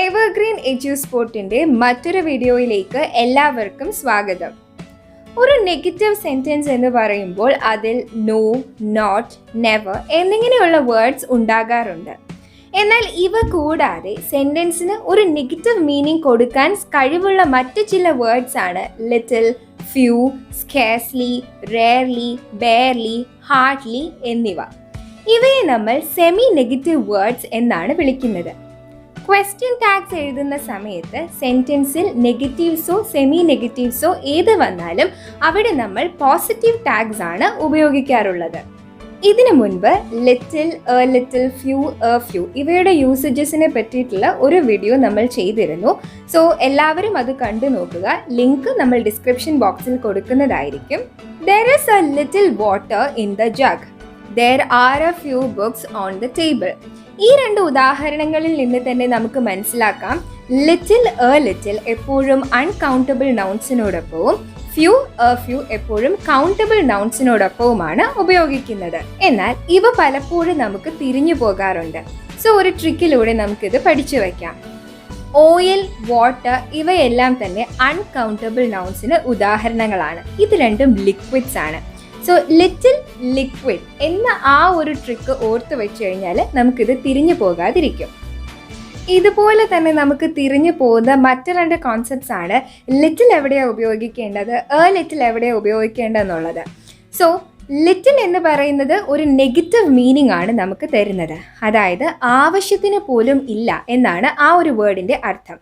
Evergreen എജ്യൂസ്പോർട്ടിൻ്റെ മറ്റൊരു വീഡിയോയിലേക്ക് എല്ലാവർക്കും സ്വാഗതം. ഒരു നെഗറ്റീവ് സെൻറ്റൻസ് എന്ന് പറയുമ്പോൾ അതിൽ നോ, നോട്ട്, നെവർ എന്നിങ്ങനെയുള്ള വേർഡ്സ് ഉണ്ടാകാറുണ്ട്. എന്നാൽ ഇവ കൂടാതെ സെൻറ്റൻസിന് ഒരു നെഗറ്റീവ് മീനിങ് കൊടുക്കാൻ കഴിവുള്ള മറ്റു ചില വേർഡ്സ് ആണ് little, few, scarcely, rarely, barely, hardly എന്നിവ. ഇവയെ നമ്മൾ സെമി നെഗറ്റീവ് വേർഡ്സ് എന്നാണ് വിളിക്കുന്നത്. ക്വസ്റ്റ്യൻ ടാഗ്സ് എഴുതുന്ന സമയത്ത് സെൻറ്റൻസിൽ നെഗറ്റീവ്സോ സെമി നെഗറ്റീവ്സോ ഏത് വന്നാലും അവിടെ നമ്മൾ പോസിറ്റീവ് ടാഗ്സ് ആണ് ഉപയോഗിക്കാറുള്ളത്. ഇതിനു മുൻപ് little, A little, few, A few ഇവയുടെ യൂസേജസിനെ പറ്റിയിട്ടുള്ള ഒരു വീഡിയോ നമ്മൾ ചെയ്തിരുന്നു. സോ എല്ലാവരും അത് കണ്ടു നോക്കുക. ലിങ്ക് നമ്മൾ ഡിസ്ക്രിപ്ഷൻ ബോക്സിൽ കൊടുക്കുന്നതായിരിക്കും. There is a little water in the jug. There are a few books on the table. ഈ രണ്ട് ഉദാഹരണങ്ങളിൽ നിന്ന് തന്നെ നമുക്ക് മനസ്സിലാക്കാം ലിറ്റിൽ, എ ലിറ്റിൽ എപ്പോഴും അൺകൗണ്ടബിൾ നൗൺസിനോടൊപ്പവും ഫ്യൂ, എ ഫ്യൂ എപ്പോഴും കൗണ്ടബിൾ നൗൺസിനോടൊപ്പവുമാണ് ഉപയോഗിക്കുന്നത്. എന്നാൽ ഇവ പലപ്പോഴും നമുക്ക് തിരിഞ്ഞു പോകാറുണ്ട്. സോ ഒരു ട്രിക്കിലൂടെ നമുക്കിത് പഠിച്ചു വയ്ക്കാം. ഓയിൽ, വാട്ടർ ഇവയെല്ലാം തന്നെ അൺകൗണ്ടബിൾ നൗൺസിന് ഉദാഹരണങ്ങളാണ്. ഇത് രണ്ടും ലിക്വിഡ്സ് ആണ്. സോ ലിറ്റിൽ, ലിക്വിഡ് എന്ന ആ ഒരു ട്രിക്ക് ഓർത്ത് വെച്ച് കഴിഞ്ഞാൽ നമുക്കിത് തിരിഞ്ഞു പോകാതിരിക്കും. ഇതുപോലെ തന്നെ നമുക്ക് തിരിഞ്ഞു പോകുന്ന മറ്റു രണ്ട് കോൺസെപ്റ്റ്സ് ആണ് ലിറ്റിൽ എവിടെയാണ് ഉപയോഗിക്കേണ്ടത്, എ ലിറ്റിൽ എവിടെയാണ് ഉപയോഗിക്കേണ്ടതെന്നുള്ളത്. സോ ലിറ്റിൽ എന്ന് പറയുന്നത് ഒരു നെഗറ്റീവ് മീനിങ് ആണ് നമുക്ക് തരുന്നത്. അതായത് ആവശ്യത്തിന് പോലും ഇല്ല എന്നാണ് ആ ഒരു വേർഡിൻ്റെ അർത്ഥം.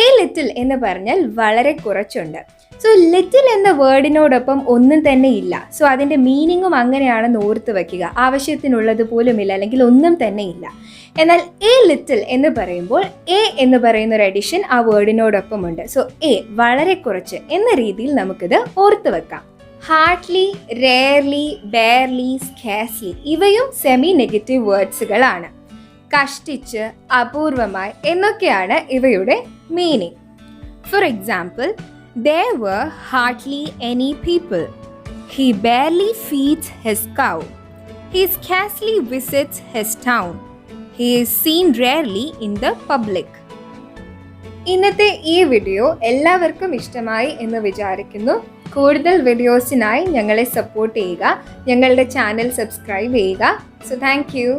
എ ലിറ്റിൽ എന്ന് പറഞ്ഞാൽ വളരെ കുറച്ചുണ്ട്. സോ ലിറ്റിൽ എന്ന വേർഡിനോടൊപ്പം ഒന്നും തന്നെ ഇല്ല. സോ അതിൻ്റെ മീനിങ്ങും അങ്ങനെയാണെന്ന് ഓർത്ത് വയ്ക്കുക. ആവശ്യത്തിനുള്ളത് പോലും ഇല്ല, അല്ലെങ്കിൽ ഒന്നും തന്നെ ഇല്ല. എന്നാൽ എ ലിറ്റിൽ എന്ന് പറയുമ്പോൾ എ എന്ന് പറയുന്ന ഒരു അഡിഷൻ ആ വേർഡിനോടൊപ്പം ഉണ്ട്. സോ എ വളരെ കുറച്ച് എന്ന രീതിയിൽ നമുക്കിത് ഓർത്ത് വെക്കാം. ഹാർഡ്ലി, റെയർലി, ബെയർലി, സ്കാർസ്ലി ഇവയും സെമി നെഗറ്റീവ് വേർഡ്സുകളാണ്. കഷ്ടിച്ച്, അപൂർവമായി എന്നൊക്കെയാണ് ഇവയുടെ meaning. For example, there were hardly any people. He barely feeds his cow. He scarcely visits his town. He is seen rarely in the public. ഇന്നത്തെ ഈ വീഡിയോ എല്ലാവർക്കും ഇഷ്ടമായി എന്ന് വിചാരിക്കുന്നു. കൂടുതൽ വീഡിയോസിനായി ഞങ്ങളെ സപ്പോർട്ട് ചെയ്യുക. ഞങ്ങളുടെ ചാനൽ സബ്സ്ക്രൈബ് ചെയ്യുക. So thank you.